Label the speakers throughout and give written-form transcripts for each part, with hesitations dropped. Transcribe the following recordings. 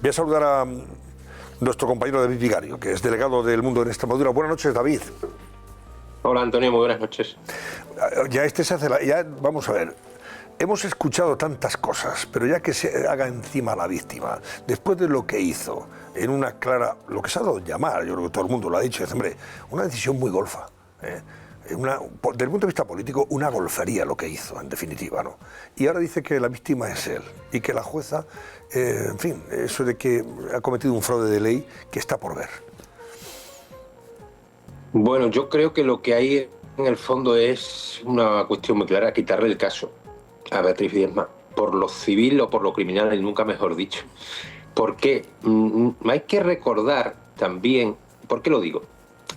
Speaker 1: Voy a saludar a nuestro compañero David Vigario, que es delegado del Mundo en Extremadura. Buenas noches, David.
Speaker 2: Hola, Antonio, muy buenas noches.
Speaker 1: Ya vamos a ver. Hemos escuchado tantas cosas, pero ya que se haga encima la víctima, después de lo que hizo, en una clara, lo que se ha dado a llamar, yo creo que todo el mundo lo ha dicho, es, hombre, una decisión muy golfa. Desde el punto de vista político, una golfería lo que hizo, en definitiva, ¿no? Y ahora dice que la víctima es él y que la jueza, en fin, eso de que ha cometido un fraude de ley que está por ver.
Speaker 2: Bueno, yo creo que lo que hay en el fondo es una cuestión muy clara, quitarle el caso a Beatriz Biedma, por lo civil o por lo criminal, y nunca mejor dicho. ¿Por qué? Hay que recordar también, ¿por qué lo digo?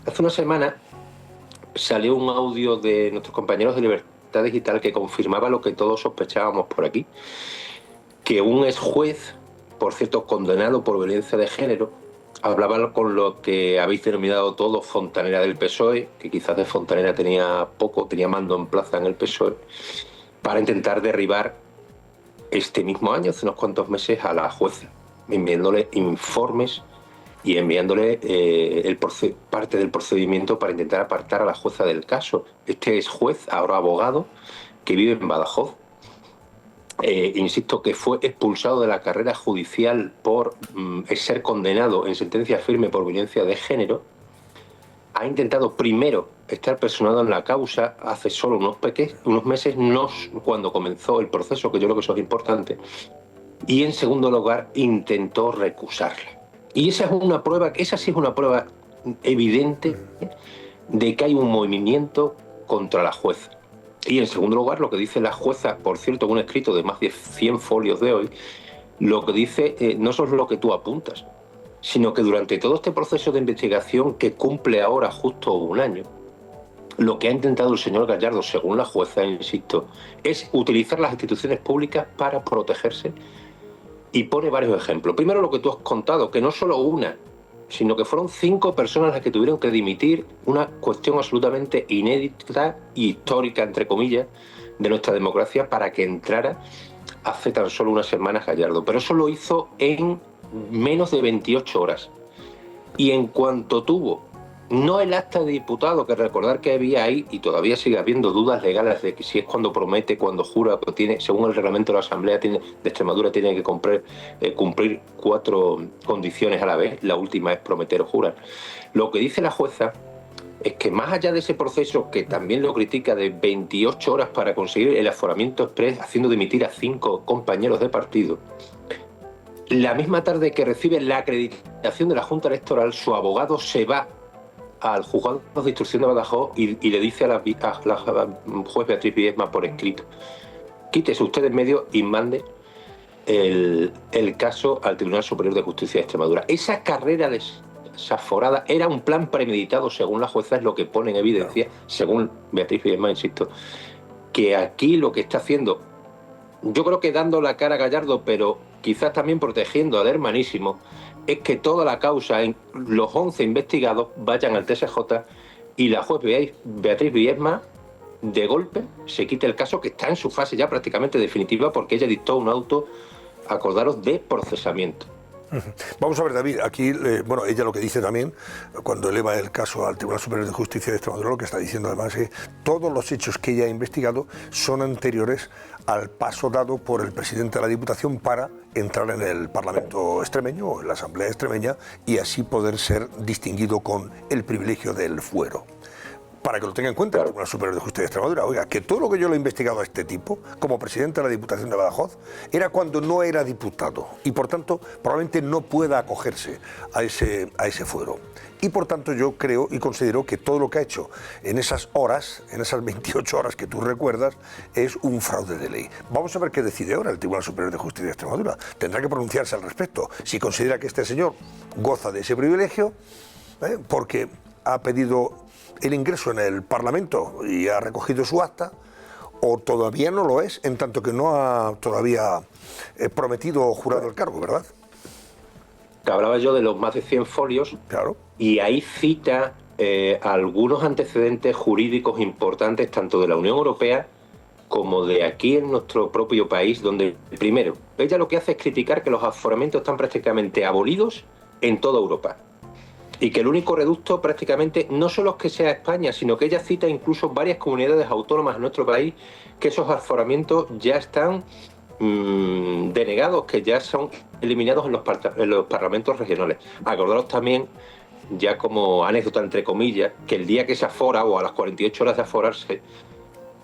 Speaker 2: Hace una semana salió un audio de nuestros compañeros de Libertad Digital que confirmaba lo que todos sospechábamos por aquí, que un ex juez, por cierto, condenado por violencia de género, hablaba con lo que habéis denominado todos fontanera del PSOE, que quizás de fontanera tenía poco, tenía mando en plaza en el PSOE, para intentar derribar este mismo año, hace unos cuantos meses, a la jueza, enviándole informes y enviándole parte del procedimiento para intentar apartar a la jueza del caso. Este es juez, ahora abogado, que vive en Badajoz. Insisto, que fue expulsado de la carrera judicial por ser condenado en sentencia firme por violencia de género. Ha intentado primero estar personado en la causa hace solo unos meses, no cuando comenzó el proceso, que yo creo que eso es importante, y en segundo lugar intentó recusarla. Y esa sí es una prueba evidente de que hay un movimiento contra la jueza. Y en segundo lugar, lo que dice la jueza, por cierto, en un escrito de más de 100 folios de hoy, lo que dice no solo es lo que tú apuntas, sino que durante todo este proceso de investigación que cumple ahora justo un año, lo que ha intentado el señor Gallardo, según la jueza, insisto, es utilizar las instituciones públicas para protegerse. Y pone varios ejemplos. Primero, lo que tú has contado, que no solo una, sino que fueron 5 personas las que tuvieron que dimitir, una cuestión absolutamente inédita y histórica, entre comillas, de nuestra democracia, para que entrara hace tan solo unas semanas Gallardo. Pero eso lo hizo en menos de 28 horas. Y en cuanto tuvo, no el acta de diputado, que recordar que había ahí, y todavía sigue habiendo dudas legales de que si es cuando promete, cuando jura, pero tiene, según el reglamento de la Asamblea de Extremadura, tiene que cumplir 4 condiciones a la vez, la última es prometer o jurar. Lo que dice la jueza es que más allá de ese proceso, que también lo critica, de 28 horas para conseguir el aforamiento exprés, haciendo dimitir a 5 compañeros de partido, la misma tarde que recibe la acreditación de la Junta Electoral, su abogado se va al juzgado de instrucción de Badajoz y le dice a la juez Beatriz Biedma por escrito: quítese usted en medio y mande el caso al Tribunal Superior de Justicia de Extremadura. Esa carrera desaforada era un plan premeditado, según la jueza, es lo que pone en evidencia, según Beatriz Biedma, insisto, que aquí lo que está haciendo, yo creo que dando la cara a Gallardo, pero quizás también protegiendo al hermanísimo, es que toda la causa, los 11 investigados, vayan al TSJ y la juez Beatriz Biedma, de golpe, se quite el caso, que está en su fase ya prácticamente definitiva, porque ella dictó un auto, acordaros, de procesamiento.
Speaker 1: Vamos a ver, David, aquí, bueno, ella lo que dice también, cuando eleva el caso al Tribunal Superior de Justicia de Extremadura, lo que está diciendo además es que todos los hechos que ella ha investigado son anteriores al paso dado por el presidente de la Diputación para entrar en el Parlamento extremeño o en la Asamblea extremeña y así poder ser distinguido con el privilegio del fuero. Para que lo tenga en cuenta el Tribunal Superior de Justicia de Extremadura, oiga, que todo lo que yo le he investigado a este tipo, como presidente de la Diputación de Badajoz, era cuando no era diputado y por tanto probablemente no pueda acogerse a ese fuero. Y por tanto yo creo y considero que todo lo que ha hecho en esas horas, en esas 28 horas que tú recuerdas, es un fraude de ley. Vamos a ver qué decide ahora el Tribunal Superior de Justicia de Extremadura. Tendrá que pronunciarse al respecto. Si considera que este señor goza de ese privilegio, porque ha pedido el ingreso en el Parlamento y ha recogido su acta, o todavía no lo es, en tanto que no ha todavía prometido o jurado el cargo, ¿verdad?
Speaker 2: Que hablaba yo de los más de 100 folios,
Speaker 1: claro,
Speaker 2: y ahí cita algunos antecedentes jurídicos importantes, tanto de la Unión Europea como de aquí en nuestro propio país, donde, primero, ella lo que hace es criticar que los aforamientos están prácticamente abolidos en toda Europa. Y que el único reducto prácticamente no solo es que sea España, sino que ella cita incluso varias comunidades autónomas en nuestro país que esos aforamientos ya están denegados, que ya son eliminados en los parlamentos regionales. Acordaros también, ya como anécdota entre comillas, que el día que se afora o a las 48 horas de aforarse,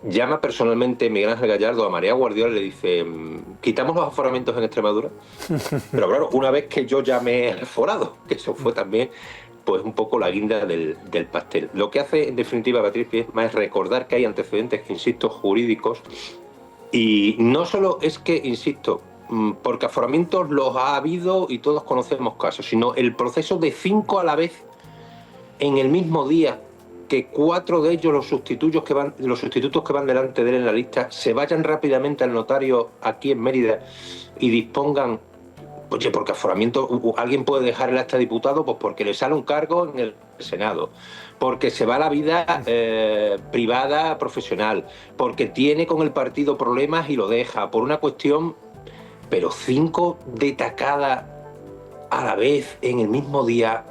Speaker 2: llama personalmente Miguel Ángel Gallardo a María Guardiola y le dice: ¿quitamos los aforamientos en Extremadura? Pero claro, una vez que yo ya me he aforado, que eso fue también pues un poco la guinda del pastel. Lo que hace en definitiva Beatriz Piedma es recordar que hay antecedentes, insisto, jurídicos, y no solo es que, insisto, porque aforamientos los ha habido y todos conocemos casos, sino el proceso de 5 a la vez en el mismo día, que 4 de ellos, los sustitutos que van delante de él en la lista, se vayan rápidamente al notario aquí en Mérida y dispongan. Oye, porque aforamiento, alguien puede dejar el acta de diputado pues porque le sale un cargo en el Senado, porque se va a la vida privada, profesional, porque tiene con el partido problemas y lo deja, por una cuestión. Pero 5 de tacada a la vez en el mismo día,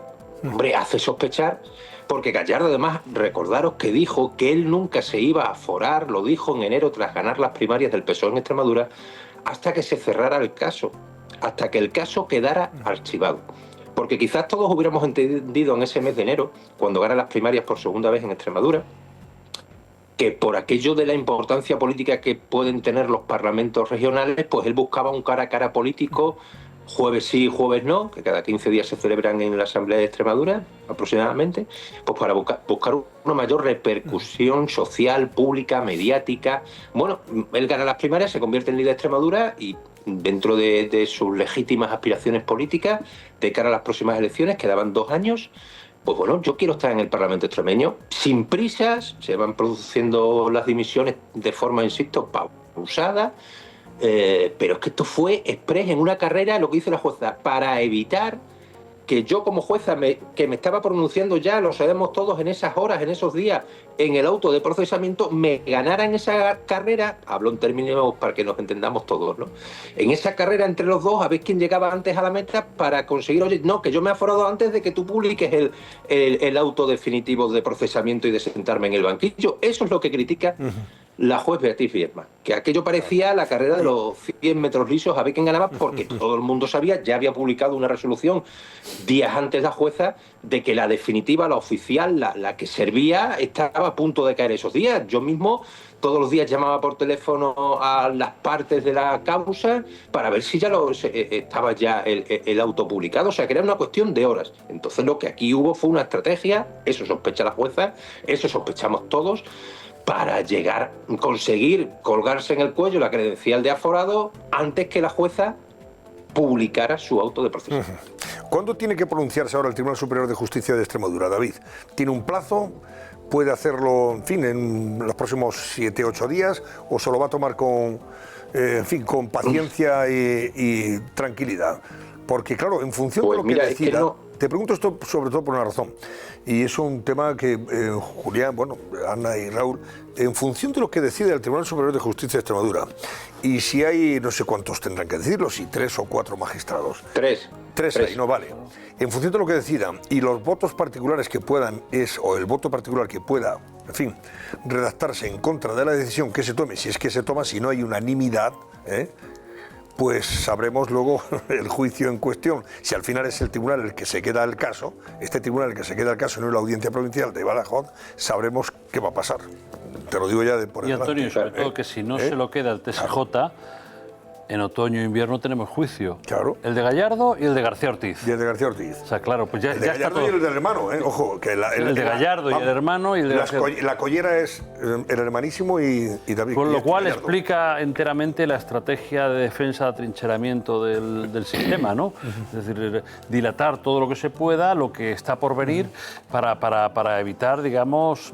Speaker 2: hombre, hace sospechar. Porque Gallardo, además, recordaros que dijo que él nunca se iba a aforar, lo dijo en enero tras ganar las primarias del PSOE en Extremadura, hasta que se cerrara el caso, hasta que el caso quedara archivado. Porque quizás todos hubiéramos entendido en ese mes de enero, cuando gana las primarias por segunda vez en Extremadura, que por aquello de la importancia política que pueden tener los parlamentos regionales, pues él buscaba un cara a cara político, jueves sí, jueves no, que cada 15 días se celebran en la Asamblea de Extremadura, aproximadamente, pues para buscar una mayor repercusión social, pública, mediática. Bueno, él gana las primarias, se convierte en líder de Extremadura y dentro de sus legítimas aspiraciones políticas, de cara a las próximas elecciones, quedaban 2 años, pues bueno, yo quiero estar en el Parlamento extremeño, sin prisas, se van produciendo las dimisiones de forma, insisto, pausada, pero es que esto fue exprés en una carrera, lo que dice la jueza, para evitar que yo como jueza, que me estaba pronunciando ya, lo sabemos todos, en esas horas, en esos días, en el auto de procesamiento, me ganara en esa carrera, hablo en términos para que nos entendamos todos, ¿no? En esa carrera entre los dos, a ver quién llegaba antes a la meta para conseguir, oye, no, que yo me he aforado antes de que tú publiques el auto definitivo de procesamiento y de sentarme en el banquillo. Eso es lo que critica la juez Beatriz Piedma, que aquello parecía la carrera de los 100 metros lisos a ver quién ganaba, porque todo el mundo sabía, ya había publicado una resolución días antes la jueza, de que la definitiva, la oficial, la que servía, estaba a punto de caer esos días. Yo mismo todos los días llamaba por teléfono a las partes de la causa para ver si ya estaba ya el auto publicado, o sea que era una cuestión de horas. Entonces lo que aquí hubo fue una estrategia, eso sospecha la jueza, eso sospechamos todos, para conseguir colgarse en el cuello la credencial de aforado antes que la jueza publicara su auto de proceso.
Speaker 1: ¿Cuándo tiene que pronunciarse ahora el Tribunal Superior de Justicia de Extremadura, David? ¿Tiene un plazo? ¿Puede hacerlo, en fin, en los próximos 7, 8 días? ¿O se lo va a tomar con paciencia y tranquilidad? Porque, claro, en función de lo que decida... Te pregunto esto sobre todo por una razón, y es un tema que Julián, Ana y Raúl, en función de lo que decide el Tribunal Superior de Justicia de Extremadura, y si hay, no sé cuántos tendrán que decirlo, si 3 o 4 magistrados.
Speaker 2: 3.
Speaker 1: 3 ahí, no vale. En función de lo que decidan, y los votos particulares que puedan, o el voto particular que pueda, en fin, redactarse en contra de la decisión que se tome, si es que se toma, si no hay unanimidad, pues sabremos luego el juicio en cuestión. Si al final es el tribunal el que se queda el caso, este tribunal el que se queda el caso, no es la Audiencia Provincial de Badajoz, sabremos qué va a pasar. Te lo digo ya de por
Speaker 3: delante. Y Antonio, sobre todo que si no se lo queda el TSJ, en otoño e invierno tenemos juicio.
Speaker 1: Claro.
Speaker 3: El de Gallardo y el de García Ortiz.
Speaker 1: Y el de García Ortiz.
Speaker 3: O sea, claro, pues ya,
Speaker 1: el de Gallardo
Speaker 3: está todo.
Speaker 1: Y el del hermano, ojo. Que
Speaker 3: el de Gallardo y el hermano y el de García Ortiz.
Speaker 1: La collera es el hermanísimo y David.
Speaker 3: Con lo cual explica enteramente la estrategia de defensa de atrincheramiento del sistema, ¿no? Es decir, dilatar todo lo que se pueda, lo que está por venir, para evitar, digamos,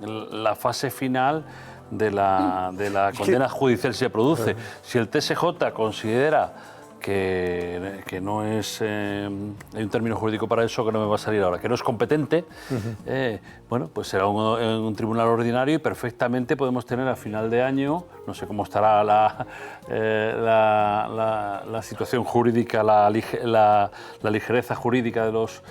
Speaker 3: la fase final de la condena judicial si se produce. Si el TSJ considera que no es, hay un término jurídico para eso que no me va a salir ahora, que no es competente, bueno, pues será un tribunal ordinario y perfectamente podemos tener a final de año, no sé cómo estará la situación jurídica, la ligereza jurídica de los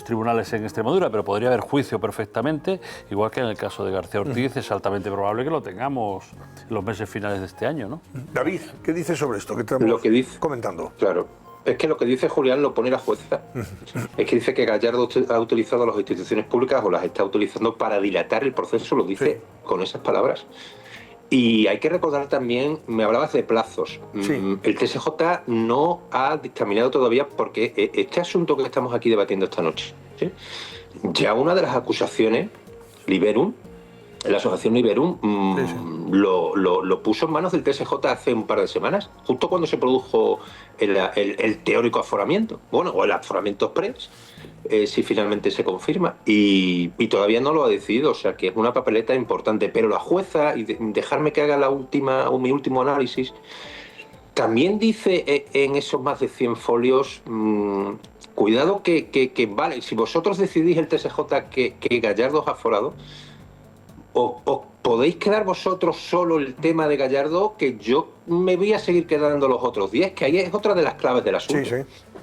Speaker 3: tribunales en Extremadura, pero podría haber juicio perfectamente, igual que en el caso de García Ortiz, es altamente probable que lo tengamos en los meses finales de este año, ¿no?
Speaker 1: David, ¿qué dices sobre esto? ¿Qué estamos
Speaker 2: Lo que dice,
Speaker 1: comentando?
Speaker 2: Claro. Es que lo que dice Julián lo pone la jueza. Es que dice que Gallardo ha utilizado las instituciones públicas o las está utilizando para dilatar el proceso, lo dice con esas palabras. Y hay que recordar también, me hablabas de plazos. El TSJ no ha dictaminado todavía, porque este asunto que estamos aquí debatiendo esta noche, ¿sí? Ya una de las acusaciones, Liberum, la asociación Liberum, lo puso en manos del TSJ hace un par de semanas, justo cuando se produjo el teórico aforamiento, bueno, o el aforamiento express, si finalmente se confirma, y todavía no lo ha decidido, o sea que es una papeleta importante. Pero la jueza, y dejarme que haga mi último análisis, también dice en esos más de 100 folios, cuidado que vale, si vosotros decidís el TSJ que Gallardo es aforado, os podéis quedar vosotros solo el tema de Gallardo, que yo me voy a seguir quedando los otros 10, que ahí es otra de las claves del asunto.
Speaker 1: Sí.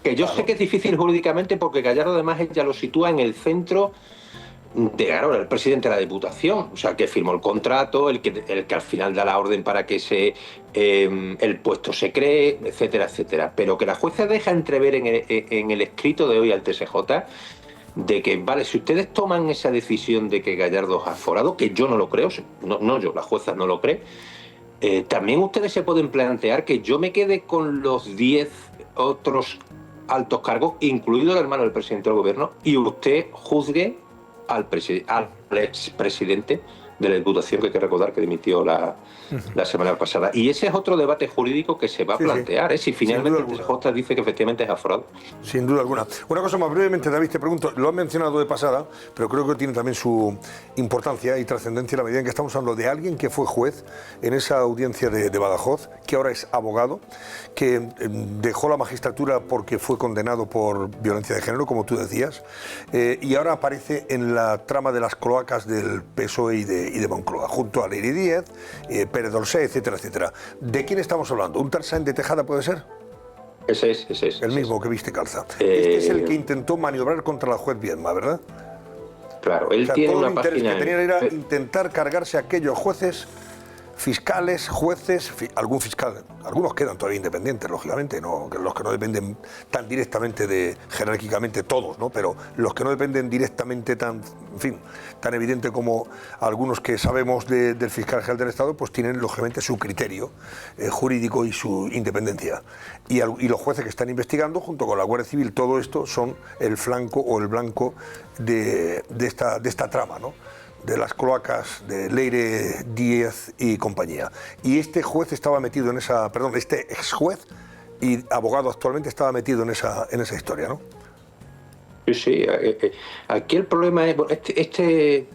Speaker 2: Que yo sé que es difícil jurídicamente, porque Gallardo además ya lo sitúa en el centro de, claro, el presidente de la Diputación, o sea, que firmó el contrato, el que al final da la orden para que el puesto se cree, etcétera, etcétera. Pero que la jueza deja entrever en el escrito de hoy al TSJ de que, vale, si ustedes toman esa decisión de que Gallardo es aforado, que yo no lo creo, no yo, la jueza no lo cree, también ustedes se pueden plantear que yo me quede con los 10 otros altos cargos, incluido el hermano del presidente del gobierno, y usted juzgue al expresidente de la Diputación, que hay que recordar que dimitió la semana pasada. Y ese es otro debate jurídico que se va a plantear, si finalmente el TSJ dice que efectivamente es aforado.
Speaker 1: Sin duda alguna. Una cosa más brevemente, David, te pregunto, lo has mencionado de pasada, pero creo que tiene también su importancia y trascendencia en la medida en que estamos hablando de alguien que fue juez en esa audiencia de Badajoz, que ahora es abogado, que dejó la magistratura porque fue condenado por violencia de género, como tú decías, y ahora aparece en la trama de las cloacas del PSOE y de Moncloa, junto a Leire Díez, Pérez Dolcé, etcétera, etcétera. ¿De quién estamos hablando? ¿Un Tarzán de Tejada puede ser?
Speaker 2: Ese es.
Speaker 1: El mismo que viste calza. Este es el que intentó maniobrar contra la juez Viedma, ¿verdad?
Speaker 2: Claro, él tiene
Speaker 1: todo
Speaker 2: una
Speaker 1: el interés
Speaker 2: página...
Speaker 1: que tenía era intentar cargarse a aquellos jueces, fiscales, jueces, algún fiscal, algunos quedan todavía independientes, lógicamente, no, los que no dependen tan directamente jerárquicamente todos, ¿no? Pero los que no dependen directamente tan evidente como algunos que sabemos del fiscal general del Estado, pues tienen lógicamente su criterio jurídico y su independencia. Y los jueces que están investigando, junto con la Guardia Civil, todo esto son el flanco o el blanco de esta trama, ¿no? De las cloacas de Leire Díez y compañía. Y este juez estaba metido en esa, este ex juez y abogado actualmente estaba metido en esa historia, ¿no?
Speaker 2: Sí. Aquí el problema es, este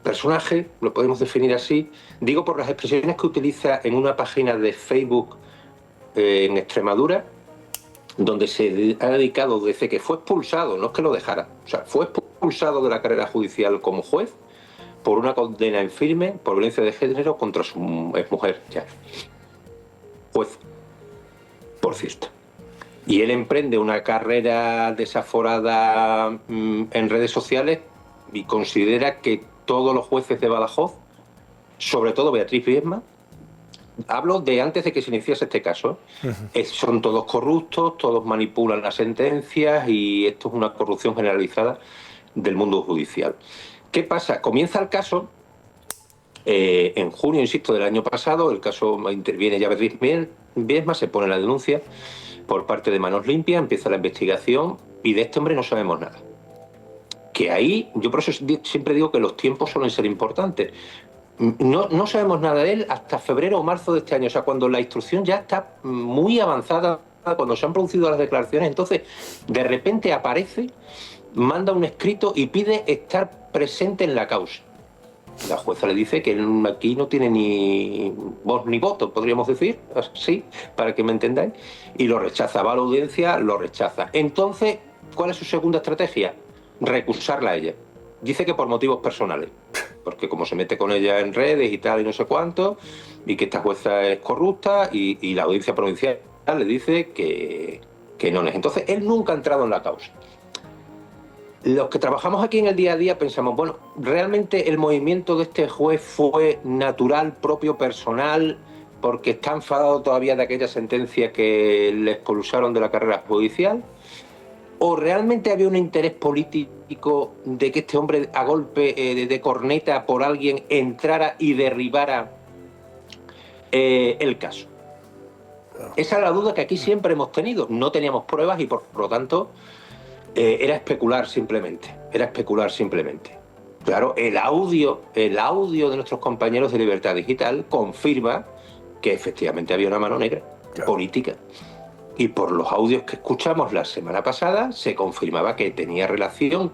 Speaker 2: personaje, lo podemos definir así, digo por las expresiones que utiliza en una página de Facebook en Extremadura, donde se ha dedicado desde que fue expulsado, no es que lo dejara, o sea, fue expulsado de la carrera judicial como juez por una condena en firme por violencia de género contra su exmujer, ya. Juez, por cierto. Y él emprende una carrera desaforada en redes sociales y considera que todos los jueces de Badajoz, sobre todo Beatriz Viedma, hablo de antes de que se iniciase este caso, son todos corruptos, todos manipulan las sentencias y esto es una corrupción generalizada del mundo judicial. ¿Qué pasa? Comienza el caso en junio, insisto, del año pasado. El caso interviene ya Beatriz Viedma, se pone la denuncia por parte de Manos Limpias, empieza la investigación y de este hombre no sabemos nada. Que ahí, yo por eso siempre digo que los tiempos suelen ser importantes. No sabemos nada de él hasta febrero o marzo de este año, o sea, cuando la instrucción ya está muy avanzada, cuando se han producido las declaraciones. Entonces, de repente aparece, manda un escrito y pide estar presente en la causa. La jueza le dice que él aquí no tiene ni voz ni voto, podríamos decir, así, para que me entendáis, y lo rechaza. Va a la audiencia, lo rechaza. Entonces, ¿cuál es su segunda estrategia? Recusarla a ella. Dice que por motivos personales, porque como se mete con ella en redes y tal y no sé cuánto, y que esta jueza es corrupta, y la audiencia provincial le dice que no es. Entonces, él nunca ha entrado en la causa. Los que trabajamos aquí en el día a día pensamos, bueno, ¿realmente el movimiento de este juez fue natural, propio, personal, porque está enfadado todavía de aquella sentencia que le expulsaron de la carrera judicial? ¿O realmente había un interés político de que este hombre a golpe de corneta por alguien entrara y derribara el caso? Esa es la duda que aquí siempre hemos tenido. No teníamos pruebas y por lo tanto era especular simplemente. Claro, el audio de nuestros compañeros de Libertad Digital confirma que efectivamente había una mano negra política. Y por los audios que escuchamos la semana pasada se confirmaba que tenía relación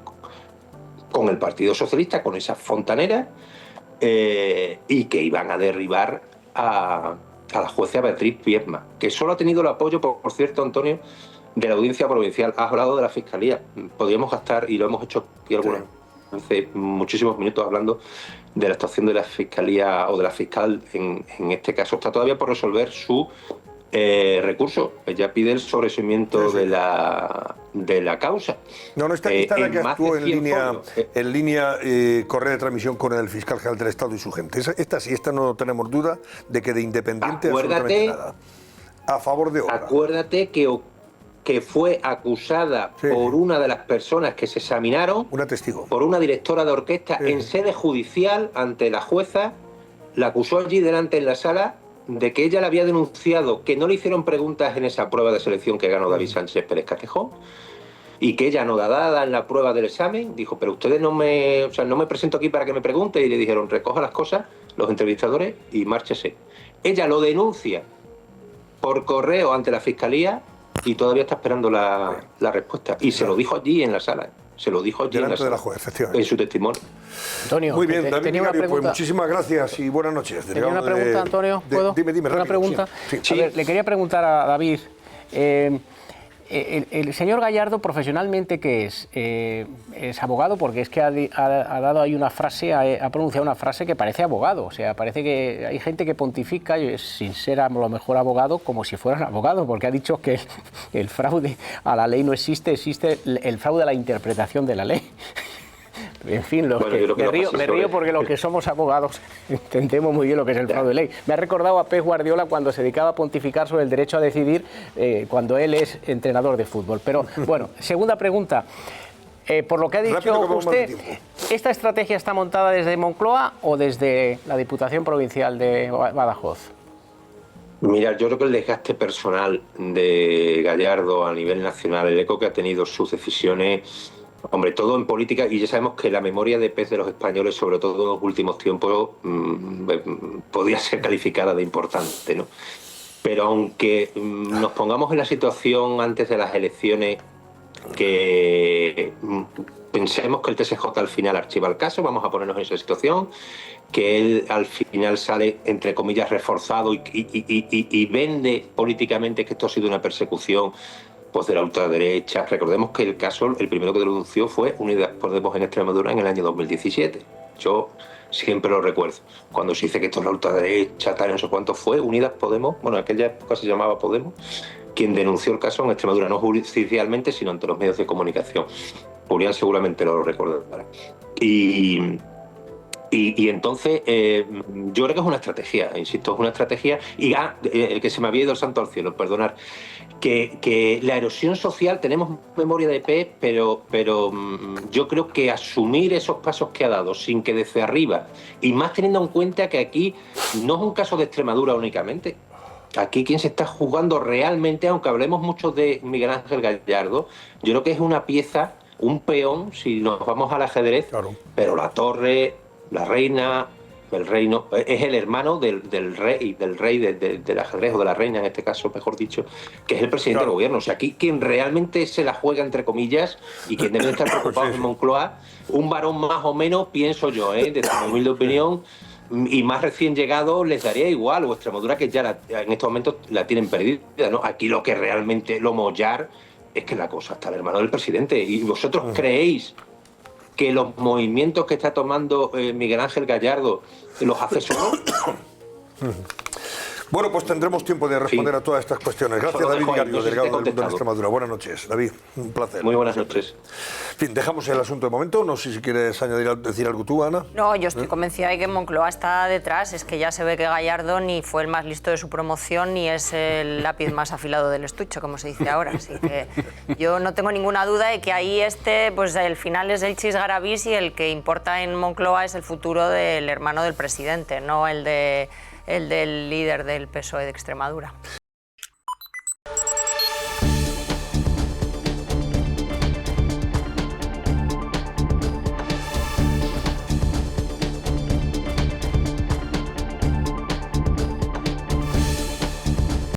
Speaker 2: con el Partido Socialista, con esa fontanera, y que iban a derribar a la jueza Beatriz Viesma, que solo ha tenido el apoyo, por cierto, Antonio, de la audiencia provincial. Has hablado de la Fiscalía. Podríamos gastar, y lo hemos hecho aquí hace muchísimos minutos hablando de la actuación de la Fiscalía o de la fiscal. En este caso está todavía por resolver su recurso. Ella pide el sobreseimiento de la causa.
Speaker 1: No, esta la que actuó en línea correa de transmisión con el fiscal general del Estado y su gente. Esta no tenemos duda de que de independiente absolutamente nada. A favor de obra.
Speaker 2: Acuérdate que fue acusada por una de las personas que se examinaron,
Speaker 1: una testigo,
Speaker 2: por una directora de orquesta en sede judicial ante la jueza. La acusó allí delante en la sala de que ella le había denunciado que no le hicieron preguntas en esa prueba de selección que ganó David Sánchez Pérez Castejón, y que ella anodada en la prueba del examen dijo, pero ustedes no me presento aquí para que me pregunte, y le dijeron, recoja las cosas, los entrevistadores, y márchese. Ella lo denuncia por correo ante la Fiscalía y todavía está esperando la respuesta. Y se lo dijo allí en la sala. Se lo dijo allí
Speaker 1: delante de la juez, efectivamente,
Speaker 2: en su testimonio.
Speaker 4: Antonio,
Speaker 1: muy bien, David
Speaker 4: tenía una
Speaker 1: Vicario,
Speaker 4: pregunta.
Speaker 1: pues muchísimas gracias y buenas noches.
Speaker 4: Tenía una pregunta, Antonio, ¿puedo?
Speaker 1: Dime,
Speaker 4: una
Speaker 1: rápido,
Speaker 4: pregunta.
Speaker 1: Sí.
Speaker 4: A ver, le quería preguntar a David, el señor Gallardo, profesionalmente, ¿qué es? Es abogado, porque es que ha dado ahí una frase, ha pronunciado una frase que parece abogado. O sea, parece que hay gente que pontifica, sin ser a lo mejor abogado, como si fueran abogados, porque ha dicho que el fraude a la ley no existe, existe el fraude a la interpretación de la ley. En fin, me río porque los que somos abogados entendemos muy bien lo que es el fraude de ley. Me ha recordado a Pep Guardiola cuando se dedicaba a pontificar sobre el derecho a decidir cuando él es entrenador de fútbol. Pero bueno, segunda pregunta. Por lo que ha dicho usted, ¿esta estrategia está montada desde Moncloa o desde la Diputación Provincial de Badajoz?
Speaker 2: Mira, yo creo que el desgaste personal de Gallardo a nivel nacional, el eco que ha tenido sus decisiones, hombre, todo en política, y ya sabemos que la memoria de pez de los españoles, sobre todo en los últimos tiempos, podía ser calificada de importante, ¿no? Pero aunque nos pongamos en la situación antes de las elecciones, que pensemos que el TSJ al final archiva el caso, vamos a ponernos en esa situación, que él al final sale, entre comillas, reforzado y vende políticamente que esto ha sido una persecución pues de la ultraderecha. Recordemos que el caso, el primero que denunció fue Unidas Podemos en Extremadura en el año 2017. Yo siempre lo recuerdo. Cuando se dice que esto es la ultraderecha, tal, no sé cuánto, fue Unidas Podemos, bueno, en aquella época se llamaba Podemos, quien denunció el caso en Extremadura, no judicialmente, sino ante los medios de comunicación. Julián seguramente lo recordará. Y entonces yo creo que es una estrategia, insisto, es una estrategia. Y que se me había ido el santo al cielo, perdonar. Que la erosión social, tenemos memoria de pez, pero yo creo que asumir esos pasos que ha dado sin que desde arriba, y más teniendo en cuenta que aquí no es un caso de Extremadura únicamente. Aquí quien se está jugando realmente, aunque hablemos mucho de Miguel Ángel Gallardo, yo creo que es una pieza, un peón, si nos vamos al ajedrez, claro. Pero la torre, la reina, el rey no, es el hermano del rey del ajedrez, o de la reina en este caso, mejor dicho, que es el presidente del gobierno. O sea, aquí quien realmente se la juega, entre comillas, y quien debe estar preocupado en Moncloa, un varón más o menos, pienso yo, desde mi humilde opinión, y más recién llegado, les daría igual, o Extremadura, que ya en estos momentos la tienen perdida, ¿no? Aquí lo que realmente lo mollar es que la cosa está el hermano del presidente. ¿Y vosotros creéis que los movimientos que está tomando Miguel Ángel Gallardo los hace solo?
Speaker 1: Bueno, pues tendremos tiempo de responder a todas estas cuestiones. Gracias, David Vicario, delegado del Mundo en Extremadura. Buenas noches, David. Un placer.
Speaker 2: Muy buenas noches.
Speaker 1: En fin, dejamos el asunto de momento. No sé si quieres decir algo tú, Ana.
Speaker 5: No, yo estoy convencida de que Moncloa está detrás. Es que ya se ve que Gallardo ni fue el más listo de su promoción ni es el lápiz más afilado del estuche, como se dice ahora. Así que yo no tengo ninguna duda de que ahí pues el final es el chis garabís y el que importa en Moncloa es el futuro del hermano del presidente, no el del líder del PSOE de Extremadura.